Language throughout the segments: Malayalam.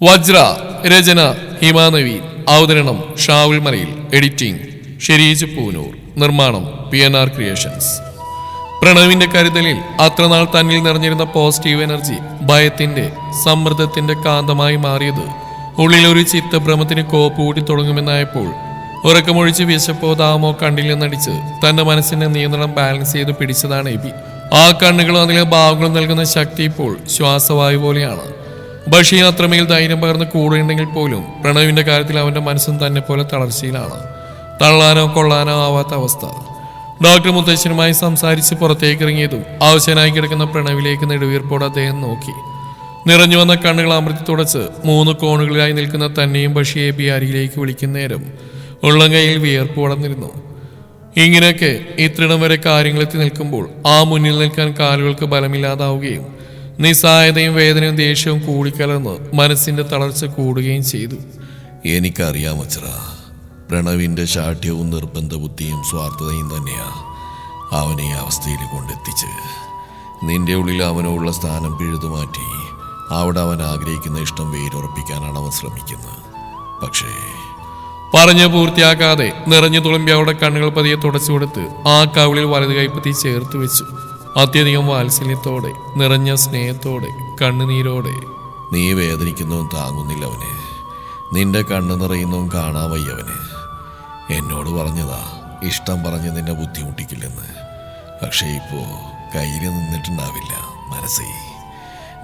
വജ്ര രചന ഹിമാനവി അവതരണം ഷാവുൽ മലയിൽ എഡിറ്റിംഗ് ഷെരീജ് പൂനൂർ നിർമ്മാണം PNR ക്രിയേഷൻസ്. പ്രണവിന്റെ കരുതലിൽ അത്രനാൾ തന്നിൽ നിറഞ്ഞിരുന്ന പോസിറ്റീവ് എനർജി ഭയത്തിന്റെ സമ്മർദ്ദത്തിന്റെ കാന്തമായി മാറിയത് ഉള്ളിലൊരു ചിത്തഭ്രമത്തിന് കോപ്പ് കൂട്ടി തുടങ്ങുമെന്നായപ്പോൾ ഉറക്കമൊഴിച്ച് വിശപ്പോ ദാമോ കണ്ണിൽ നിന്നടിച്ച് തന്റെ മനസ്സിന്റെ നിയന്ത്രണം ബാലൻസ് ചെയ്ത് പിടിച്ചതാണ് എബി. ആ കണ്ണുകളും അതിലെ ഭാവങ്ങളും നൽകുന്ന ശക്തി ഇപ്പോൾ ശ്വാസവായു പോലെയാണ്. ബഷീർ അത്രമേൽ ധൈര്യം പകർന്ന് കൂടുണ്ടെങ്കിൽ പോലും പ്രണവിന്റെ കാര്യത്തിൽ അവന്റെ മനസ്സും തന്നെ പോലെ തളർച്ചയിലാണ്. തള്ളാനോ കൊള്ളാനോ ആവാത്ത അവസ്ഥ. ഡോക്ടർ മുത്തശ്ശനുമായി സംസാരിച്ച് പുറത്തേക്ക് ഇറങ്ങിയതും അവശനായി കിടക്കുന്ന പ്രണവിലേക്ക് നെടുവീർപ്പോടെ അദ്ദേഹം നോക്കി. നിറഞ്ഞു വന്ന കണ്ണുകൾ അമൃത്തി തുടച്ച് 3 കോണുകളിലായി നിൽക്കുന്ന തന്നെയും ബഷീർ എബി അരികിലേക്ക് വിളിക്കുന്ന നേരം ഉള്ളം കൈയിൽ വിയർപ്പ് വളർന്നിരുന്നു. ഇങ്ങനെയൊക്കെ ഇത്രയിടം വരെ കാര്യങ്ങളെത്തി നിൽക്കുമ്പോൾ ആ മുന്നിൽ നിൽക്കാൻ കാലുകൾക്ക് ബലമില്ലാതാവുകയും നിസ്സായതയും വേദനയും ദേഷ്യവും കൂടിക്കലർന്ന് മനസ്സിന്റെ തളർച്ച കൂടുകയും ചെയ്തു. എനിക്കറിയാം വജ്ര, പ്രണവിന്റെ ശാഠ്യവും നിർബന്ധ ബുദ്ധിയും സ്വാർത്ഥതയും തന്നെയാ അവനെ ഈ അവസ്ഥയിൽ കൊണ്ടെത്തിച്ച്. നിന്റെ ഉള്ളിൽ അവനുള്ള സ്ഥാനം പിഴുതുമാറ്റി അവിടെ അവൻ ആഗ്രഹിക്കുന്ന ഇഷ്ടം വേരുറപ്പിക്കാനാണ് അവൻ ശ്രമിക്കുന്നത്. പക്ഷേ പറഞ്ഞു പൂർത്തിയാക്കാതെ നിറഞ്ഞു തുളുമ്പി അവളുടെ കണ്ണുകൾ പതിയെ തുടച്ചു കൊടുത്ത് ആ കവിളിൽ വലത് കൈപ്പത്തി ചേർത്ത് വെച്ചു. അത്യധികം വാത്സല്യത്തോടെ, നിറഞ്ഞ സ്നേഹത്തോടെ, കണ്ണുനീരോടെ. നീ വേദനിക്കുന്നതും താങ്ങുന്നില്ല അവന്. നിന്റെ കണ്ണു നിറയുന്നതും കാണാൻ വയ്യവന്. എന്നോട് പറഞ്ഞതാ ഇഷ്ടം പറഞ്ഞ് നിന്നെ ബുദ്ധിമുട്ടിക്കില്ലെന്ന്. പക്ഷേ ഇപ്പോ കയ്യിൽ നിന്നിട്ടുണ്ടാവില്ല മനസ്സേ.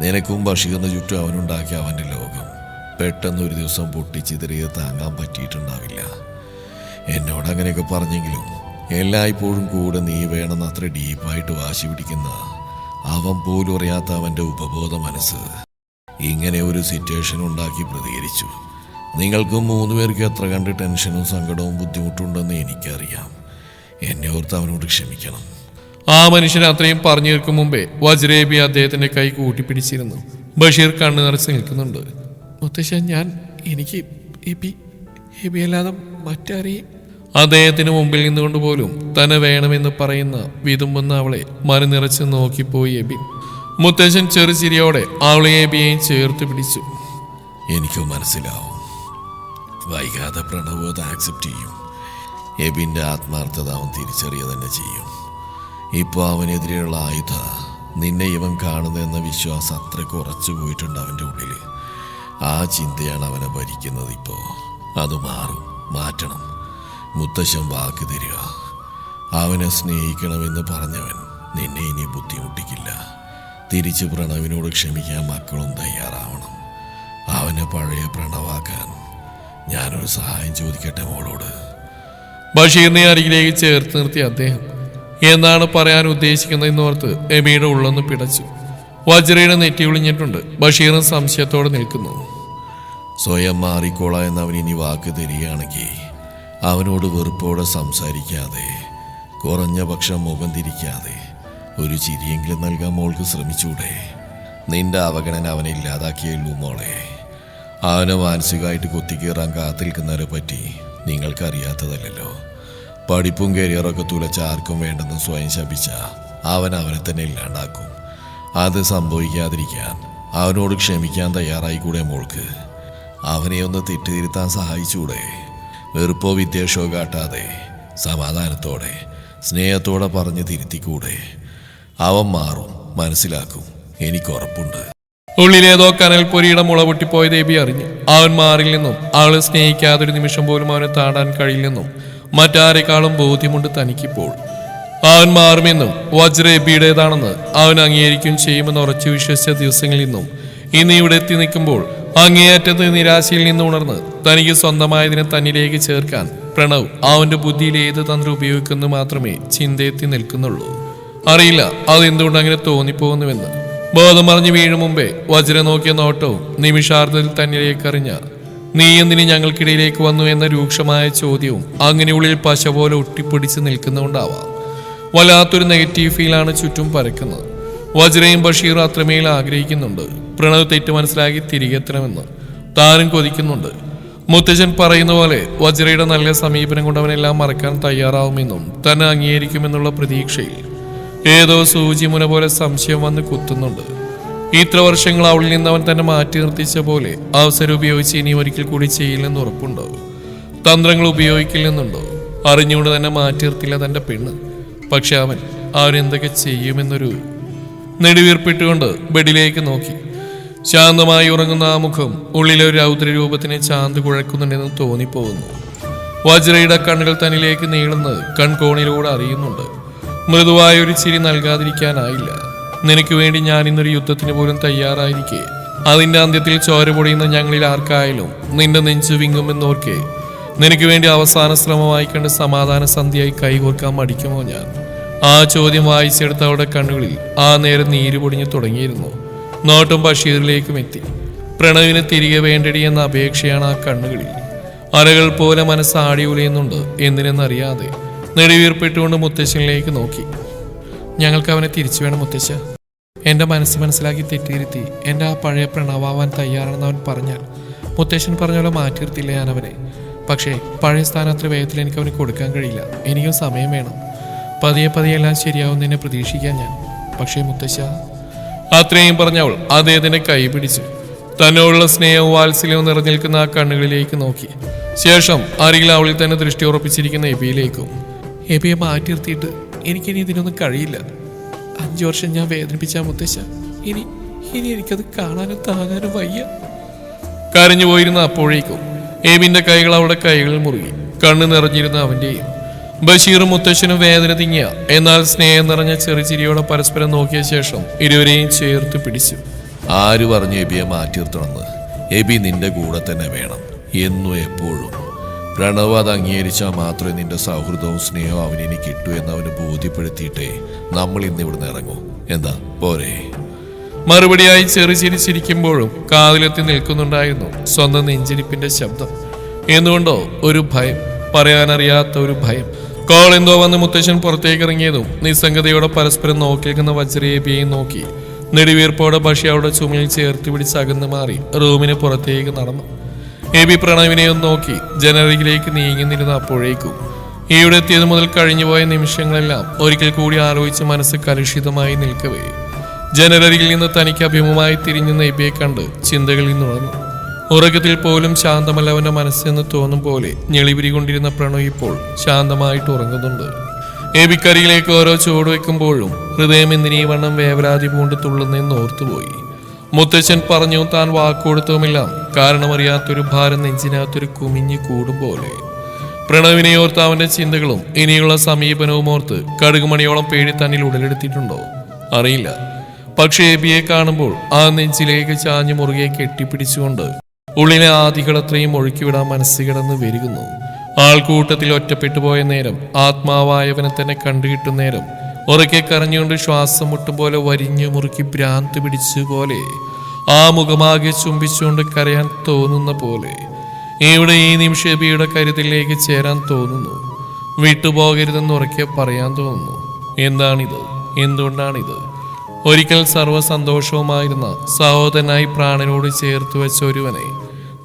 നിനക്കും ബഷീറിന് ചുറ്റും അവനുണ്ടാക്കിയ അവൻ്റെ ലോകം പെട്ടെന്ന് ഒരു ദിവസം പൊട്ടിച്ചിതറിയത് താങ്ങാൻ പറ്റിയിട്ടുണ്ടാവില്ല. എന്നോട് അങ്ങനെയൊക്കെ പറഞ്ഞെങ്കിലും എല്ലായ്പ്പോഴും കൂടെ നീ വേണമെന്ന് അത്ര ഡീപ്പായിട്ട് വാശി പിടിക്കുന്ന അവൻ പോലും അറിയാത്ത അവൻ്റെ ഉപബോധ മനസ്സ് ഇങ്ങനെ ഒരു സിറ്റുവേഷൻ ഉണ്ടാക്കി പ്രതികരിച്ചു. നിങ്ങൾക്ക് 3 പേർക്ക് എത്ര കണ്ട് ടെൻഷനും സങ്കടവും ബുദ്ധിമുട്ടുണ്ടെന്ന് എനിക്കറിയാം. എന്നെ ഓർത്ത് അവനോട് ക്ഷമിക്കണം. ആ മനുഷ്യൻ അത്രയും പറഞ്ഞു തീർക്കും മുമ്പേ വജ്രേബി അദ്ദേഹത്തിന്റെ കൈ കൂട്ടിപ്പിടിച്ചിരുന്നു. ബഷീർ കണ്ണു നിറച്ച് നിൽക്കുന്നുണ്ട്. മുത്തശ്ശൻ, എനിക്ക് എബി അല്ലാതെ മറ്റാരെയും. അദ്ദേഹത്തിന് മുമ്പിൽ നിന്നുകൊണ്ട് പോലും തന്നെ വേണമെന്ന് പറയുന്ന വിതുമ്പുന്ന അവളെ മറുനിറച്ച് നോക്കിപ്പോയി എബി. മുത്തശ്ശൻ ചെറുചിരിയോടെ അവളെ എബിയെയും ചേർത്ത് പിടിച്ചു. എനിക്ക് മനസ്സിലാവും, വൈകാതെ പ്രണവ് അത് ആക്സെപ്റ്റ് ചെയ്യും. എബിൻ്റെ ആത്മാർത്ഥത അവൻ തിരിച്ചറിയുക തന്നെ ചെയ്യും. ഇപ്പോൾ അവനെതിരെയുള്ള ആയുധ നിന്നെ ഇവൻ കാണുന്നതെന്ന വിശ്വാസം അത്ര കുറച്ചു പോയിട്ടുണ്ട് അവൻ്റെ ഉള്ളിൽ. ആ ചിന്തയാണ് അവനെ ഭരിക്കുന്നത്. ഇപ്പോൾ അത് മാറ്റണം. മുത്തശ്ശൻ വാക്ക് തരിക. അവനെ സ്നേഹിക്കണമെന്ന് പറഞ്ഞവൻ നിന്നെ ഇനി ബുദ്ധിമുട്ടിക്കില്ല. തിരിച്ച് പ്രണവിനോട് ക്ഷമിക്കാൻ മക്കളും തയ്യാറാവണം. അവനെ പഴയ പ്രണവാക്കാൻ ഞാനൊരു സഹായം ചോദിക്കട്ടെ മോളോട്. ബഷീറിനെ അരികിലേക്ക് ചേർത്ത് നിർത്തി അദ്ദേഹം എന്താണ് പറയാൻ ഉദ്ദേശിക്കുന്നതെന്നോർത്ത് എബിയുടെ ഉള്ളൊന്ന് പിടച്ചു. വജ്രയുടെ നെറ്റി ഒളിഞ്ഞിട്ടുണ്ട്. ബഷീറും സംശയത്തോടെ നിൽക്കുന്നു. സ്വയം മാറിക്കോളാ എന്നവൻ ഇനി വാക്ക് തരികയാണെങ്കിൽ അവനോട് വെറുപ്പോടെ സംസാരിക്കാതെ, കുറഞ്ഞ പക്ഷം മുഖം തിരിക്കാതെ ഒരു ചിരിയെങ്കിലും നൽകാൻ മോൾക്ക് ശ്രമിച്ചൂടെ? നിന്റെ അവഗണന അവനെ ഇല്ലാതാക്കിയുള്ളൂ മോളെ. അവനെ മാനസികമായിട്ട് കുത്തിക്കയറാൻ കാത്തിരിക്കുന്നവരെ പറ്റി നിങ്ങൾക്കറിയാത്തതല്ലോ. പഠിപ്പും കരിയറൊക്കെ തുലച്ച ആർക്കും വേണ്ടെന്ന് സ്വയം ശപിച്ച അവനെ തന്നെ ഇല്ലാണ്ടാക്കും. അത് സംഭവിക്കാതിരിക്കാൻ അവനോട് ക്ഷമിക്കാൻ തയ്യാറായിക്കൂടെ മോൾക്ക്? അവനെ ഒന്ന് തെറ്റിതിരുത്താൻ സഹായിച്ചൂടെ? വെറുപ്പോ വിദ്വേഷമോ കാട്ടാതെ സമാധാനത്തോടെ സ്നേഹത്തോടെ പറഞ്ഞ് തിരുത്തിക്കൂടെ? അവൻ മാറും, മനസ്സിലാക്കും, എനിക്കുറപ്പുണ്ട്. ഉള്ളിലേതോ കനൽ പൊരിയുടെ മുള പൊട്ടിപ്പോയ ദേബി അറിഞ്ഞു. അവൻ മാറിൽ നിന്നും അവളെ സ്നേഹിക്കാതൊരു നിമിഷം പോലും അവനെ താടാൻ കഴിയില്ലെന്നും മറ്റാരെക്കാളും ബോധ്യമുണ്ട് തനിക്കിപ്പോൾ. അവൻ മാറുമെന്നും വജ്ര എബിയുടേതാണെന്ന് അവൻ അംഗീകരിക്കുകയും ചെയ്യുമെന്ന് ഉറച്ചു വിശ്വസിച്ച ദിവസങ്ങളിൽ നിന്നും ഇന്ന് ഇവിടെ എത്തി നിൽക്കുമ്പോൾ അങ്ങേയറ്റത്ത് നിരാശയിൽ നിന്ന് ഉണർന്ന് തനിക്ക് സ്വന്തമായതിനെ തന്നിലേക്ക് ചേർക്കാൻ പ്രണവ് അവന്റെ ബുദ്ധിയിൽ ഏത് തന്ത്രം ഉപയോഗിക്കുന്നു മാത്രമേ ചിന്തയെത്തി നിൽക്കുന്നുള്ളൂ. അറിയില്ല അതെന്തുകൊണ്ട് അങ്ങനെ തോന്നിപ്പോകുന്നുവെന്ന്. ബോധം മറിഞ്ഞ് വീഴും മുമ്പേ വജ്ര നോക്കിയ നോട്ടവും നിമിഷാർദ്ധത്തിൽ തന്നിലേക്ക് അറിഞ്ഞ നീ എന്തിന് ഞങ്ങൾക്കിടയിലേക്ക് വന്നു എന്ന രൂക്ഷമായ ചോദ്യവും അങ്ങനെ ഉള്ളിൽ പശ പോലെ ഒട്ടിപ്പിടിച്ച് നിൽക്കുന്നുണ്ടാവാം. വല്ലാത്തൊരു നെഗറ്റീവ് ഫീലാണ് ചുറ്റും പരക്കുന്നത്. വജ്രയും ബഷീറും അത്രമേൽ ആഗ്രഹിക്കുന്നുണ്ട് പ്രണവ് തെറ്റ് മനസ്സിലാക്കി തിരികെ എത്തണമെന്ന്. താനും കൊതിക്കുന്നുണ്ട്. മുത്തശ്ശൻ പറയുന്ന പോലെ വജ്രയുടെ നല്ല സമീപനം കൊണ്ട് അവനെല്ലാം മറക്കാൻ തയ്യാറാവുമെന്നും തന്നെ അംഗീകരിക്കുമെന്നുള്ള പ്രതീക്ഷയിൽ ഏതോ സൂചി മുന പോലെ സംശയം വന്ന് കുത്തുന്നുണ്ട്. ഇത്ര വർഷങ്ങൾ അവളിൽ നിന്ന് അവൻ തന്നെ മാറ്റി നിർത്തിച്ച പോലെ അവസരം ഉപയോഗിച്ച് ഇനി ഒരിക്കൽ കൂടി ചെയ്യില്ലെന്ന് ഉറപ്പുണ്ടോ? തന്ത്രങ്ങൾ ഉപയോഗിക്കില്ലെന്നുണ്ടോ? അറിഞ്ഞുകൊണ്ട് തന്നെ മാറ്റി നിർത്തില്ല തൻ്റെ പെണ്ണ്. പക്ഷെ അവരെന്തൊക്കെ ചെയ്യുമെന്നൊരു നെടുവീർപ്പിട്ടുകൊണ്ട് ബെഡിലേക്ക് നോക്കി. ശാന്തമായി ഉറങ്ങുന്ന ആ മുഖം ഉള്ളിലെ ഒരു രൗദ്ര രൂപത്തിനെ ചാന്ത് കുഴക്കുന്നുണ്ടെന്ന് തോന്നിപ്പോകുന്നു. വജ്രയുടെ കണ്ണുകൾ തന്നിലേക്ക് നീളുന്നത് കൺകോണിലൂടെ അറിയുന്നുണ്ട്. മൃദുവായ ഒരു ചിരി നൽകാതിരിക്കാനായില്ല. നിനക്ക് വേണ്ടി ഞാൻ ഇന്നൊരു യുദ്ധത്തിന് പോലും തയ്യാറായിരിക്കെ അതിന്റെ അന്ത്യത്തിൽ ചോര പൊടിയുന്ന ഞങ്ങളിൽ ആർക്കായാലും നിന്റെ നെഞ്ചു വിങ്ങുമെന്നോർക്കെ നിനക്ക് വേണ്ടി അവസാന ശ്രമമായി കണ്ട് സമാധാന സന്ധ്യയായി കൈകോർക്കാൻ മടിക്കുമോ ഞാൻ? ആ ചോദ്യം വായിച്ചെടുത്ത അവളുടെ കണ്ണുകളിൽ ആ നേരം നീര് പൊടിഞ്ഞു തുടങ്ങിയിരുന്നു. നോട്ടും ബഷീറിലേക്കും എത്തി. പ്രണവിന് തിരികെ വേണ്ടടി എന്ന അപേക്ഷയാണ് ആ കണ്ണുകളിൽ. അരകൾ പോലെ മനസ്സാടി ഉലയുന്നുണ്ട് എന്തിനെന്നറിയാതെ നെടുവീർപ്പിട്ടുകൊണ്ട് മുത്തശ്ശനിലേക്ക് നോക്കി. ഞങ്ങൾക്ക് അവനെ തിരിച്ചു വേണം മുത്തശ്ശ. എൻ്റെ മനസ്സ് മനസ്സിലാക്കി തെറ്റിയിരുത്തി എൻ്റെ ആ പഴയ പ്രണവാവാൻ തയ്യാറാണെന്ന് അവൻ പറഞ്ഞാൽ മുത്തശ്ശൻ പറഞ്ഞ പോലെ മാറ്റിയിരുത്തില്ല ഞാൻ അവനെ. പക്ഷേ പഴയ സ്ഥാനം അത്ര വേഗത്തിൽ എനിക്ക് അവന് കൊടുക്കാൻ കഴിയില്ല. എനിക്കും സമയം വേണം. പതിയെ പതിയെ എല്ലാം ശരിയാവുന്നതിനെ പ്രതീക്ഷിക്കാൻ ഞാൻ. പക്ഷേ മുത്തശ്ശ, അത്രയും പറഞ്ഞവൾ അദ്ദേഹത്തിന്റെ കൈ പിടിച്ചു. തന്നോടുള്ള സ്നേഹവും വാത്സല്യവും നിറഞ്ഞു നിൽക്കുന്ന ആ കണ്ണുകളിലേക്ക് നോക്കി. ശേഷം അരികിൽ അവളിൽ തന്നെ ദൃഷ്ടി ഉറപ്പിച്ചിരിക്കുന്ന എബിയിലേക്കും. എബിയെ മാറ്റി നിർത്തിയിട്ട് എനിക്കിനി ഇതിനൊന്നും കഴിയില്ല. 5 വർഷം ഞാൻ വേദനിപ്പിച്ച മുത്തശ്ശ, ഇനി എനിക്കത് കാണാനും താങ്ങാനും വയ്യ. കരഞ്ഞു പോയിരുന്ന അപ്പോഴേക്കും എബിന്റെ കൈകൾ അവളുടെ കൈകളിൽ മുറുകി. കണ്ണ് നിറഞ്ഞിരുന്ന അവന്റെയും. ബഷീറും മുത്തശ്ശനും വേദന തിങ്ങിയ എന്നാൽ സ്നേഹം നിറഞ്ഞ ചെറുചിരിയോടെ പരസ്പരം നോക്കിയ ശേഷം ഇരുവരെയും ചേർത്ത് പിടിച്ചു. ആര് പറഞ്ഞു എബിയെ മാറ്റി നിർത്തണമെന്ന്? എബി നിന്റെ കൂടെ തന്നെ വേണം, എന്നും എപ്പോഴും. പ്രണവ് അത് അംഗീകരിച്ചാൽ മാത്രമേ നിന്റെ സൗഹൃദവും സ്നേഹവും അവനിനി കിട്ടൂ എന്ന് അവന് ബോധ്യപ്പെടുത്തിയിട്ടേ നമ്മൾ ഇന്ന് ഇവിടുന്ന് ഇറങ്ങൂ. എന്താ പോരെ? മറുപടിയായി ചെറുചിരിച്ചിരിക്കുമ്പോഴും കാതിലെത്തി നിൽക്കുന്നുണ്ടായിരുന്നു സ്വന്തം നെഞ്ചിരിപ്പിന്റെ ശബ്ദം. എന്തുകൊണ്ടോ ഒരു ഭയം, പറയാനറിയാത്ത ഒരു ഭയം. കോൾ എന്തോ വന്ന് മുത്തശ്ശൻ പുറത്തേക്ക് ഇറങ്ങിയതും നിസ്സംഗതയോടെ പരസ്പരം നോക്കിയിരിക്കുന്ന വജ്രയേബിയെയും നോക്കി നെടുവീർപ്പോടെ ബഷിയയുടെ ചുമലിൽ ചേർത്ത് പിടിച്ച് അകന്ന് മാറി റൂമിന് പുറത്തേക്ക് നടന്നു. എബി പ്രണവിനെയും നോക്കി ജനലിലേക്ക് നീങ്ങുന്നിരുന്ന അപ്പോഴേക്കും ഇവിടെ എത്തിയത് മുതൽ കഴിഞ്ഞുപോയ നിമിഷങ്ങളെല്ലാം ഒരിക്കൽ കൂടി ആലോചിച്ച് മനസ്സ് കലുഷിതമായി നിൽക്കവേ ജനലരികിൽ നിന്ന് തനിക്ക് അഭിമുഖമായി തിരിഞ്ഞുന്ന എബിയെ കണ്ട് ചിന്തകളിൽ നിന്നുണർന്നു. ഉറക്കത്തിൽ പോലും ശാന്തമല്ല അവന്റെ മനസ്സെന്ന് തോന്നും പോലെ ഞെളിപിരി കൊണ്ടിരുന്ന പ്രണവ് ഇപ്പോൾ ശാന്തമായിട്ട് ഉറങ്ങുന്നുണ്ട്. എബിക്കരികിലേക്ക് ഓരോ ചുവട് വെക്കുമ്പോഴും ഹൃദയം എന്തിനീ വണ്ണം വേവലാതി പൂണ്ട് തുള്ളുന്നെന്ന് ഓർത്തുപോയി. മുത്തച്ഛൻ പറഞ്ഞു താൻ വാക്കുകൊടുത്തതുമെല്ലാം കാരണമറിയാത്തൊരു ഭാരം നെഞ്ചിനകത്തൊരു കുമിഞ്ഞു കൂടും പോലെ. പ്രണവിനെ ഓർത്ത് അവന്റെ ചിന്തകളും ഇനിയുള്ള സമീപനവും ഓർത്ത് കടുകുമണിയോളം പേടി തന്നിൽ ഉടലെടുത്തിട്ടുണ്ടോ അറിയില്ല. പക്ഷേ എബിയെ കാണുമ്പോൾ ആ നെഞ്ചിലേക്ക് ചാഞ്ഞു മുറുകെ കെട്ടിപ്പിടിച്ചുകൊണ്ട് ഉള്ളിലെ ആദികളത്രയും ഒഴുക്കിവിടാൻ മനസ്സ് കിടന്ന് വരുന്നു. ആൾക്കൂട്ടത്തിൽ ഒറ്റപ്പെട്ടു പോയ നേരം, ആത്മാവായവനെ തന്നെ കണ്ടുകിട്ടുന്ന നേരം, ഉറക്കെ കരഞ്ഞുകൊണ്ട് ശ്വാസം മുട്ടും പോലെ വരിഞ്ഞു മുറുക്കി ഭ്രാന്ത് പിടിച്ചു പോലെ ആ മുഖമാകെ ചുംബിച്ചുകൊണ്ട് കരയാൻ തോന്നുന്ന പോലെ ഇവിടെ ഈ നിമിഷം എബിയുടെ കരുതലിലേക്ക് ചേരാൻ തോന്നുന്നു. വിട്ടുപോകരുതെന്ന് ഉറക്കെ പറയാൻ തോന്നുന്നു. എന്താണിത്? എന്തുകൊണ്ടാണിത്? ഒരിക്കൽ സർവ്വസന്തോഷവുമായിരുന്ന സഹോദരനായി പ്രാണനോട് ചേർത്ത് വെച്ച ഒരുവനെ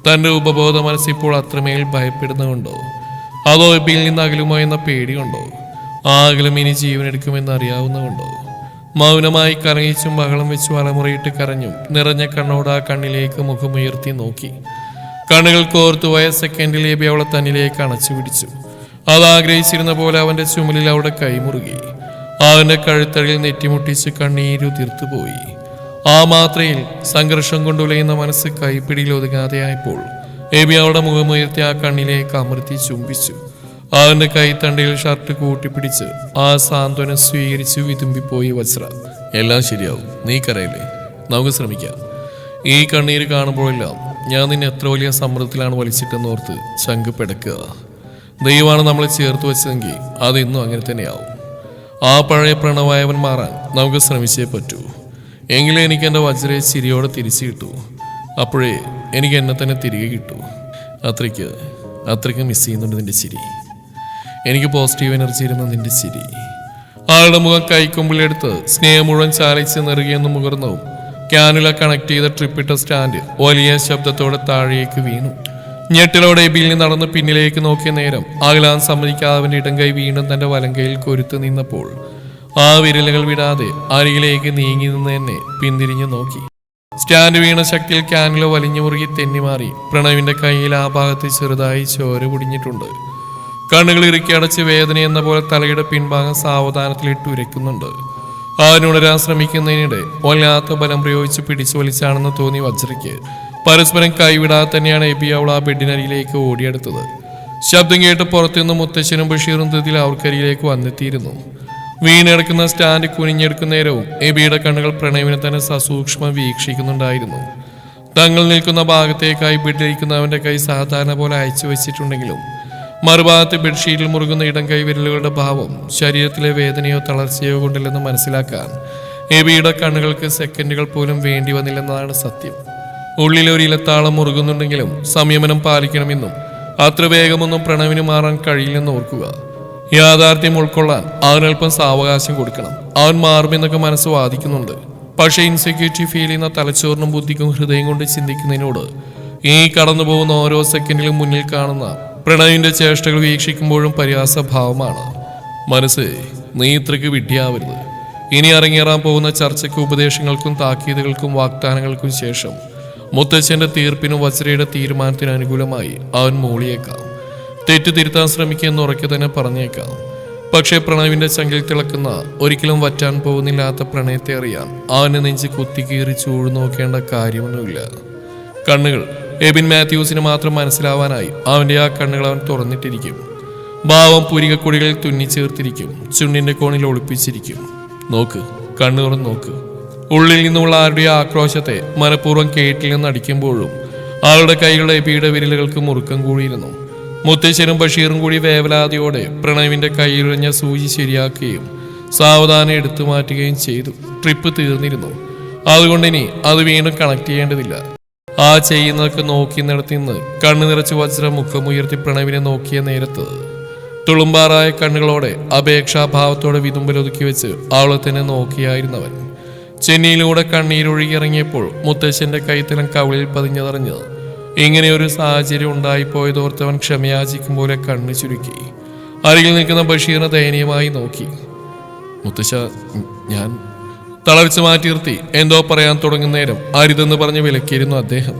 തൻ്റെ ഉപബോധ മനസ്സിപ്പോൾ അത്രമേൽ ഭയപ്പെടുന്നുകൊണ്ടോ? അതോ എബിയിൽ നിന്ന് അകലുമോ എന്ന പേടിയുണ്ടോ? ആ അകലും ഇനി ജീവനെടുക്കുമെന്ന് അറിയാവുന്നതുകൊണ്ടോ? മൗനമായി കരയിച്ചും ബഹളം വെച്ചും അലമുറയിട്ട് കരഞ്ഞും നിറഞ്ഞ കണ്ണോട് ആ കണ്ണിലേക്ക് മുഖമുയർത്തി നോക്കി. കണ്ണുകൾ കോർത്തുപോയ സെക്കൻഡിൽ എബി അവളെ തന്നിലേക്ക് അണച്ചു പിടിച്ചു. അത് ആഗ്രഹിച്ചിരുന്ന പോലെ അവന്റെ ചുമലിൽ അവളുടെ കൈമുറുകി. അവന്റെ കഴുത്തടിയിൽ നെറ്റിമുട്ടിച്ച് കണ്ണീരു തീർത്തുപോയി. ആ മാത്രയിൽ സംഘർഷം കൊണ്ടുലയുന്ന മനസ്സ് കൈപ്പിടിയിൽ ഒതുങ്ങാതെയായപ്പോൾ എബി അവളുടെ മുഖമുയർത്തി ആ കണ്ണിലേക്ക് അമർത്തി ചുംബിച്ചു. അവന്റെ കൈത്തണ്ടയിൽ ഷർട്ട് കൂട്ടിപ്പിടിച്ച് ആ സാന്ത്വനം സ്വീകരിച്ച് വിതുമ്പിപ്പോയി വജ്ര. എല്ലാം ശരിയാവും, നീ കരയില്ലേ? നമുക്ക് ശ്രമിക്കാം. ഈ കണ്ണീര് കാണുമ്പോഴെല്ലാം ഞാൻ നിന്നെ എത്ര വലിയ സമ്മർദ്ദത്തിലാണ് വലിച്ചിട്ടെന്നോർത്ത് ചങ്ക് പെടക്കുക. ദൈവമാണ് നമ്മളെ ചേർത്ത് വെച്ചതെങ്കിൽ അതിന്നും അങ്ങനെ തന്നെയാവും. ആ പഴയ പ്രണവായവൻ മാറാൻ നമുക്ക് ശ്രമിച്ചേ പറ്റൂ. എങ്കിലേ എനിക്ക് എൻ്റെ വജ്രയെ ചിരിയോടെ തിരിച്ചു കിട്ടൂ. അപ്പോഴേ എനിക്ക് എന്നെ തന്നെ തിരികെ കിട്ടൂ. അത്രയ്ക്ക് മിസ് ചെയ്യുന്നുണ്ട് നിന്റെ ചിരി. എനിക്ക് പോസിറ്റീവ് എനർജി ഇരുന്ന നിന്റെ ചിരി. ആളുടെ മുഖം കൈക്കൊമ്പിലെടുത്ത് സ്നേഹം മുഴുവൻ ചാലിച്ച് നെറുകയെന്ന് മുകർന്നു. ക്യാനുല കണക്ട് ചെയ്ത ട്രിപ്പിട്ട സ്റ്റാൻഡ് വലിയ ശബ്ദത്തോടെ താഴേക്ക് വീണു. ഞെട്ടിലോടെ എബിയിൽ നടന്ന് പിന്നിലേക്ക് നോക്കിയ നേരം അകലാൻ സമ്മതിക്കാതെ അവൻ്റെ ഇടം കൈ വീണ്ടും തൻ്റെ വലങ്കയിൽ കൊരുത്ത് നിന്നപ്പോൾ ആ വിരലുകൾ വിടാതെ അരികിലേക്ക് നീങ്ങി നിന്ന് എന്നെ പിന്തിരിഞ്ഞു നോക്കി. സ്റ്റാൻഡ് വീണ ശക്തിയിൽ ക്യാനിലോ വലിഞ്ഞു മുറുകി തെന്നിമാറി. പ്രണവിന്റെ കയ്യിൽ ആ ഭാഗത്ത് ചെറുതായി ചോര കുടിഞ്ഞിട്ടുണ്ട്. കണ്ണുകൾ ഇറുക്കി അടച്ച് വേദന എന്ന പോലെ തലയുടെ പിൻഭാഗം സാവധാനത്തിലിട്ട് ഉരയ്ക്കുന്നുണ്ട്. അവനുണരാൻ ശ്രമിക്കുന്നതിനിടെ വല്ലാത്ത ബലം പ്രയോഗിച്ച് പിടിച്ചു വലിച്ചാണെന്ന് തോന്നി വജ്രയ്ക്ക്. പരസ്പരം കൈവിടാതെ തന്നെയാണ് എബി അവൾ ആ ബെഡിനരിയിലേക്ക് ഓടിയെടുത്തത്. ശബ്ദം കേട്ട് പുറത്തുനിന്ന് മുത്തശ്ശനും ബഷീറും ധൃതിയിൽ അവർക്കരിയിലേക്ക് വന്നെത്തിയിരുന്നു. വീണെടുക്കുന്ന സ്റ്റാൻഡ് കുനിഞ്ഞെടുക്കുന്ന നേരവും എബിയുടെ കണ്ണുകൾ പ്രണവിനെ തന്നെ സസൂക്ഷ്മം വീക്ഷിക്കുന്നുണ്ടായിരുന്നു. തങ്ങൾ നിൽക്കുന്ന ഭാഗത്തേക്കായി ബെഡിലിരിക്കുന്നവന്റെ കൈ സാധാരണ പോലെ അയച്ചു വെച്ചിട്ടുണ്ടെങ്കിലും മറുഭാഗത്ത് ബെഡ്ഷീറ്റിൽ മുറുകുന്ന ഇടം കൈ വിരലുകളുടെ ഭാവം ശരീരത്തിലെ വേദനയോ തളർച്ചയോ കൊണ്ടില്ലെന്ന് മനസ്സിലാക്കാൻ എബിയുടെ കണ്ണുകൾക്ക് സെക്കൻഡുകൾ പോലും വേണ്ടി വന്നില്ലെന്നതാണ് സത്യം. ഉള്ളിലൊരു ഇലത്താളം മുറുകുന്നുണ്ടെങ്കിലും സംയമനം പാലിക്കണമെന്നും അത്ര വേഗമൊന്നും പ്രണവിന് മാറാൻ കഴിയില്ലെന്ന് ഓർക്കുക. യാഥാർത്ഥ്യം ഉൾക്കൊള്ളാൻ അവനൽപ്പം സാവകാശം കൊടുക്കണം. അവൻ മാറുമെന്നൊക്കെ മനസ്സ് വാദിക്കുന്നുണ്ട്. പക്ഷേ ഇൻസെക്യൂരിറ്റി ഫീൽ ചെയ്യുന്ന തലച്ചോറിനും ബുദ്ധിക്കും ഹൃദയം കൊണ്ട് ചിന്തിക്കുന്നതിനോട് ഈ കടന്നു പോകുന്ന ഓരോ സെക്കൻഡിലും മുന്നിൽ കാണുന്ന പ്രണവിന്റെ ചേഷ്ടകൾ വീക്ഷിക്കുമ്പോഴും പരിഹാസഭാവമാണ്. മനസ്സ് നീ ഇത്രയ്ക്ക് വിഡ്ഢിയാവരുത്. ഇനി ഇറങ്ങിയേറാൻ പോകുന്ന ചർച്ചയ്ക്ക് ഉപദേശങ്ങൾക്കും താക്കീതുകൾക്കും വാഗ്ദാനങ്ങൾക്കും ശേഷം മുത്തച്ഛന്റെ തീർപ്പിനും വജ്രയുടെ തീരുമാനത്തിന് അനുകൂലമായി അവൻ മൂളിയേക്കാം. തെറ്റു തിരുത്താൻ ശ്രമിക്കുമെന്ന് ഉറക്കെ തന്നെ പറഞ്ഞേക്കാം. പക്ഷേ പ്രണവിന്റെ ചങ്കിൽ തിളക്കുന്ന ഒരിക്കലും വറ്റാൻ പോകുന്നില്ലാത്ത പ്രണയത്തെ അറിയാൻ അവനെ നെഞ്ച് കുത്തിക്കീറി ചൂട് നോക്കേണ്ട കാര്യമൊന്നുമില്ല. കണ്ണുകൾ എബിൻ മാത്യൂസിന് മാത്രം മനസ്സിലാവാനായി അവന്റെ ആ കണ്ണുകൾ അവൻ തുറന്നിട്ടിരിക്കും. ഭാവം പുരികക്കൊടികളിൽ തുന്നിച്ചേർത്തിരിക്കും. ചുണ്ടിന്റെ കോണിൽ ഒളിപ്പിച്ചിരിക്കും. നോക്ക്, കണ്ണു തുറന്ന് നോക്ക്. ഉള്ളിൽ നിന്നുള്ള ആരുടെ ആക്രോശത്തെ മനഃപൂർവ്വം കേട്ടിൽ നിന്ന് അടിക്കുമ്പോഴും അവളുടെ കൈകളുടെ എബിയുടെ വിരലുകൾക്ക് മുറുക്കം കൂടിയിരുന്നു. മുത്തശ്ശനും ബഷീറും കൂടി വേവലാതിയോടെ പ്രണവിന്റെ കൈയിലുഴഞ്ഞ സൂചി ശരിയാക്കുകയും സാവധാനം എടുത്തു മാറ്റുകയും ചെയ്തു. ട്രിപ്പ് തീർന്നിരുന്നു. അതുകൊണ്ടിനി അത് വീണ്ടും കണക്ട് ചെയ്യേണ്ടതില്ല. ആ ചെയ്യുന്നതൊക്കെ നോക്കി നടത്തിന്ന് കണ്ണു നിറച്ച് വജ്ര മുഖമുയർത്തി പ്രണവിനെ നോക്കിയ നേരത്ത് തുളുമ്പാറായ കണ്ണുകളോടെ അപേക്ഷാഭാവത്തോടെ വിതുമ്പലൊതുക്കി വെച്ച് അവളെ തന്നെ നോക്കിയായിരുന്നവൻ. ചെന്നിയിലൂടെ കണ്ണീരൊഴുകിയിറങ്ങിയപ്പോൾ മുത്തശ്ശന്റെ കൈത്തലം കവിളിൽ പതിഞ്ഞതറിഞ്ഞ് ഇങ്ങനെയൊരു സാഹചര്യം ഉണ്ടായിപ്പോയതോർത്തവൻ ക്ഷമയാചിക്കും പോലെ കണ്ണു ചുരുക്കി അരികിൽ നിൽക്കുന്ന ബഷീറിനെ ദയനീയമായി നോക്കി. മുത്തശ്ശ, ഞാൻ തളർച്ച മാറ്റി നിർത്തി എന്തോ പറയാൻ തുടങ്ങുന്ന നേരം അരുതെന്ന് പറഞ്ഞ് വിലക്കിയിരുന്നു അദ്ദേഹം.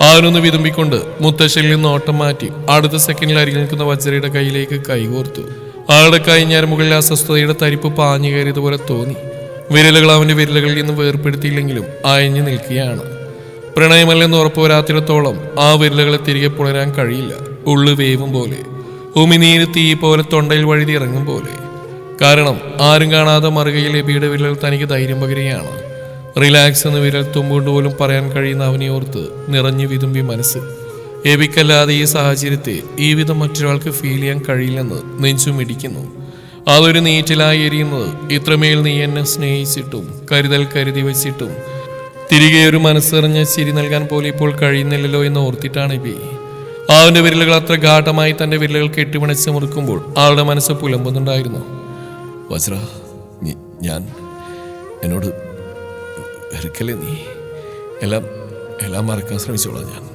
അവനൊന്ന് വിതുമ്പിക്കൊണ്ട് മുത്തശ്ശനിൽ നിന്ന് ഓട്ടം മാറ്റി അടുത്ത സെക്കൻഡിൽ അരികിൽ നിൽക്കുന്ന വജ്രയുടെ കൈയിലേക്ക് കൈകോർത്തു. ആളുടെ കൈഞ്ഞാരുമുകളിൽ അസ്വസ്ഥതയുടെ തരിപ്പ് പാഞ്ഞു കയറിയതുപോലെ തോന്നി. വിരലുകൾ അവന്റെ വിരലുകളിൽ നിന്ന് വേർപ്പെടുത്തിയില്ലെങ്കിലും അയഞ്ഞു നിൽക്കുകയാണ്. പ്രണയമല്ലെന്ന് ഉറപ്പുവരാത്തിടത്തോളം ആ വിരലുകളെ തിരികെ പുണരാൻ കഴിയില്ല. ഉള്ളു വേവും പോലെ, ഉമിനീര് തീ പോലെ തൊണ്ടയിൽ വഴുതി ഇറങ്ങും പോലെ. കാരണം ആരും കാണാതെ മറുകയിൽ എബിയുടെ വിരലുകൾ തനിക്ക് ധൈര്യം പകരുകയാണ്. റിലാക്സ് എന്ന് വിരൽ തുമ്പുകൊണ്ട് പോലും പറയാൻ കഴിയുന്ന അവനെ ഓർത്ത് നിറഞ്ഞു വിതുമ്പി മനസ്സ്. എബിക്കല്ലാതെ ഈ സാഹചര്യത്തെ ഈ വിധം മറ്റൊരാൾക്ക് ഫീൽ ചെയ്യാൻ കഴിയില്ലെന്ന് നെഞ്ചും ഇടിക്കുന്നു. അതൊരു നീറ്റിലായി എരിയുന്നത് ഇത്രമേൽ നീ എന്നെ സ്നേഹിച്ചിട്ടും കരുതൽ കരുതി വെച്ചിട്ടും തിരികെ ഒരു മനസ്സറിഞ്ഞ ചിരി നൽകാൻ പോലെ ഇപ്പോൾ കഴിയുന്നില്ലല്ലോ എന്ന് ഓർത്തിട്ടാണ് എബി. അവന്റെ വിരലുകൾ അത്ര ഘാട്ടമായി തന്റെ വിരലുകൾ കെട്ടിമണച്ച് മുറുക്കുമ്പോൾ അവളുടെ മനസ്സ് പുലമ്പുന്നുണ്ടായിരുന്നു. വജ്ര, ഞാൻ എന്നോട് വെറുക്കല്ലേ നീ? എല്ലാം മറക്കാൻ ശ്രമിച്ചോളാം ഞാൻ.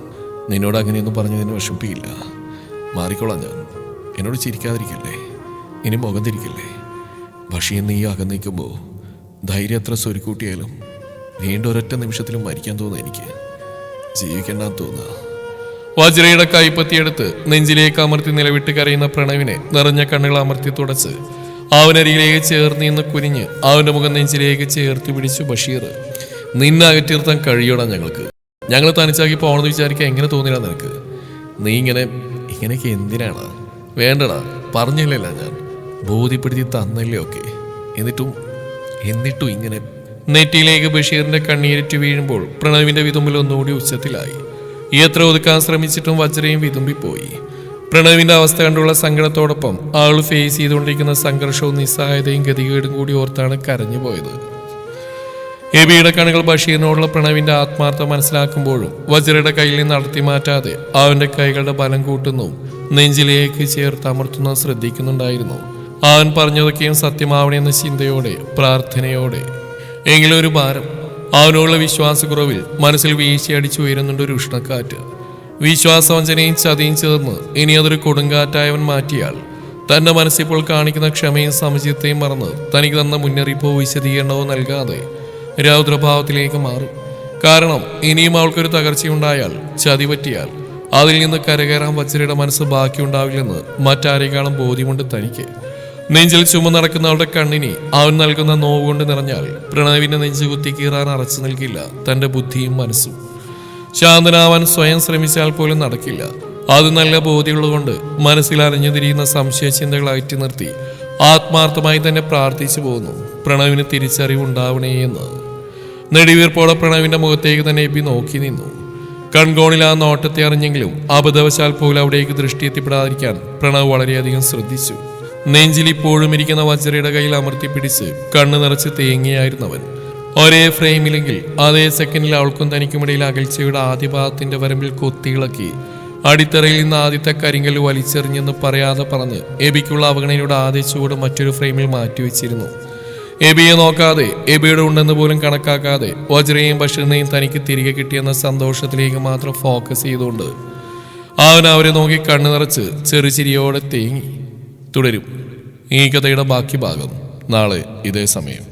നിന്നോട് അങ്ങനെയൊന്നും പറഞ്ഞ് നിന്നെ വിഷമിപ്പിക്കില്ല. മാറിക്കോളാം ഞാൻ. എന്നോട് ചിരിക്കാതിരിക്കല്ലേ, ഇനി മുഖം തിരിക്കല്ലേ. പക്ഷേ നീ അകന്നിക്കുമ്പോൾ ധൈര്യം എത്ര സ്വരുക്കൂട്ടിയാലും വീണ്ടും ഒരൊറ്റ നിമിഷത്തിലും മരിക്കാൻ തോന്നുക. എനിക്ക് ജീവിക്കണ്ടെന്ന് തോന്നുക. വജ്രയുടെ കൈപ്പത്തിയെടുത്ത് നെഞ്ചിലേക്ക് അമർത്തി നിലവിട്ട് കരയുന്ന പ്രണവിനെ നിറഞ്ഞ കണ്ണുകൾ അമർത്തി തുടച്ച് അവനരികിലേക്ക് ചേർന്ന് നിന്ന് കുനിഞ്ഞ് അവന്റെ മുഖം നെഞ്ചിലേക്ക് ചേർത്ത് പിടിച്ചു ബഷീർ. നിന്നെ അകറ്റിർത്താൻ കഴിയോടാ ഞങ്ങൾക്ക്. ഞങ്ങൾ തനിച്ചാക്കി പോകണമെന്ന് വിചാരിക്കാൻ എങ്ങനെ തോന്നില്ല നിനക്ക്? നീ ഇങ്ങനെയൊക്കെ എന്തിനാണ്? വേണ്ടടാ, പറഞ്ഞില്ലല്ല ഞാൻ, ബോധ്യപ്പെടുത്തി തന്നല്ലേ ഒക്കെ. എന്നിട്ടും ഇങ്ങനെ. നെറ്റിയിലേക്ക് ബഷീറിന്റെ കണ്ണീരിറ്റ് വീഴുമ്പോൾ പ്രണവിന്റെ വിതുമ്പിൽ ഒന്നുകൂടി ഉച്ചത്തിലായി. എത്ര ഒതുക്കാൻ ശ്രമിച്ചിട്ടും വജ്രയും വിതുമ്പിപ്പോയി. പ്രണവിന്റെ അവസ്ഥ കണ്ടുള്ള സങ്കടത്തോടൊപ്പം ആൾ ഫേസ് ചെയ്തുകൊണ്ടിരിക്കുന്ന സംഘർഷവും നിസ്സഹായതയും ഗതികേടും കൂടി ഓർത്താണ് കരഞ്ഞു പോയത്. എബിയുടെ കണ്ണുകൾ ബഷീറിനോടുള്ള പ്രണവിന്റെ ആത്മാർത്ഥം മനസ്സിലാക്കുമ്പോഴും വജ്രയുടെ കയ്യിൽ നിന്ന് നടത്തി മാറ്റാതെ അവന്റെ കൈകളുടെ ബലം കൂട്ടുന്നു നെഞ്ചിലേക്ക് ചേർത്ത് അമർത്തുന്ന ശ്രദ്ധിക്കുന്നുണ്ടായിരുന്നു. അവൻ പറഞ്ഞതൊക്കെയും സത്യമാവണമെന്ന ചിന്തയോടെ, പ്രാർത്ഥനയോടെ. എങ്കിലും ഒരു ഭാരം. അവനോടുള്ള വിശ്വാസക്കുറവിൽ മനസ്സിൽ വീശിയടിച്ചു ഉയരുന്നുണ്ട് ഒരു ഉഷ്ണക്കാറ്റ്. വിശ്വാസവഞ്ചനയും ചതിയും ചേർന്ന് ഇനി അതൊരു കൊടുങ്കാറ്റായവൻ മാറ്റിയാൽ തന്റെ മനസ്സിപ്പോൾ കാണിക്കുന്ന ക്ഷമയും സമചിത്തയും മറന്ന് തനിക്ക് തന്ന മുന്നറിയിപ്പോ വിശദീകരണമോ നൽകാതെ രൗദ്രഭാവത്തിലേക്ക് മാറും. കാരണം ഇനിയും അവൾക്കൊരു തകർച്ചയുണ്ടായാൽ, ചതി പറ്റിയാൽ അതിൽ നിന്ന് കരകയറാൻ വജ്രയുടെ മനസ്സ് ബാക്കിയുണ്ടാവില്ലെന്ന് മറ്റാരേക്കാളും ബോധ്യമുണ്ട് തനിക്ക്. നെഞ്ചിൽ ചുമ നടക്കുന്ന അവളുടെ കണ്ണിനി അവൻ നൽകുന്ന നോവ് കൊണ്ട് നിറഞ്ഞാൽ പ്രണവിന്റെ നെഞ്ചു കുത്തി കീറാൻ അറച്ചു നൽകില്ല തന്റെ ബുദ്ധിയും മനസ്സും. ശാന്തനാവാൻ സ്വയം ശ്രമിച്ചാൽ പോലും നടക്കില്ല. അത് നല്ല ബോധ്യമുള്ളതുകൊണ്ട് മനസ്സിൽ അറിഞ്ഞു തിരിയുന്ന സംശയ ചിന്തകൾ അകറ്റി നിർത്തി ആത്മാർത്ഥമായി തന്നെ പ്രാർത്ഥിച്ചു പോകുന്നു പ്രണവിന് തിരിച്ചറിവുണ്ടാവണേ എന്ന്. നെടിവീർപ്പോടെ പ്രണവിന്റെ മുഖത്തേക്ക് തന്നെ എബി നോക്കി നിന്നു. കൺകോണിൽ ആ നോട്ടത്തെ അറിഞ്ഞെങ്കിലും അബദ്ധവശാൽ പോലും അവിടേക്ക് ദൃഷ്ടി എത്തിപ്പെടാതിരിക്കാൻ പ്രണവ് വളരെയധികം ശ്രദ്ധിച്ചു. നെഞ്ചിൽ ഇപ്പോഴും ഇരിക്കുന്ന വജ്രയുടെ കയ്യിൽ അമർത്തി പിടിച്ച് കണ്ണു നിറച്ച് തേങ്ങിയായിരുന്നവൻ. ഒരേ ഫ്രെയിമിലെങ്കിൽ അതേ സെക്കൻഡിൽ അവൾക്കും തനിക്കുമിടയിൽ അകൽച്ചയുടെ ആദ്യ ഭാഗത്തിന്റെ വരമ്പിൽ കൊത്തിയിളക്കി അടിത്തറയിൽ നിന്ന് ആദ്യത്തെ കരിങ്കൽ വലിച്ചെറിഞ്ഞെന്ന് പറയാതെ പറഞ്ഞ് എബിക്കുള്ള അവഗണനയുടെ ആദ്യ ചൂട് മറ്റൊരു ഫ്രെയിമിൽ മാറ്റിവെച്ചിരുന്നു. എബിയെ നോക്കാതെ, എബിയുടെ ഉണ്ടെന്ന് പോലും കണക്കാക്കാതെ വജ്രയെയും ബഷീറിനെയും തനിക്ക് തിരികെ കിട്ടിയെന്ന സന്തോഷത്തിലേക്ക് മാത്രം ഫോക്കസ് ചെയ്തുകൊണ്ട് അവൻ അവരെ നോക്കി കണ്ണു നിറച്ച് ചെറുചിരിയോടെ തേങ്ങി. തുടരും ഈ കഥയുടെ ബാക്കി ഭാഗം നാളെ ഇതേ സമയം.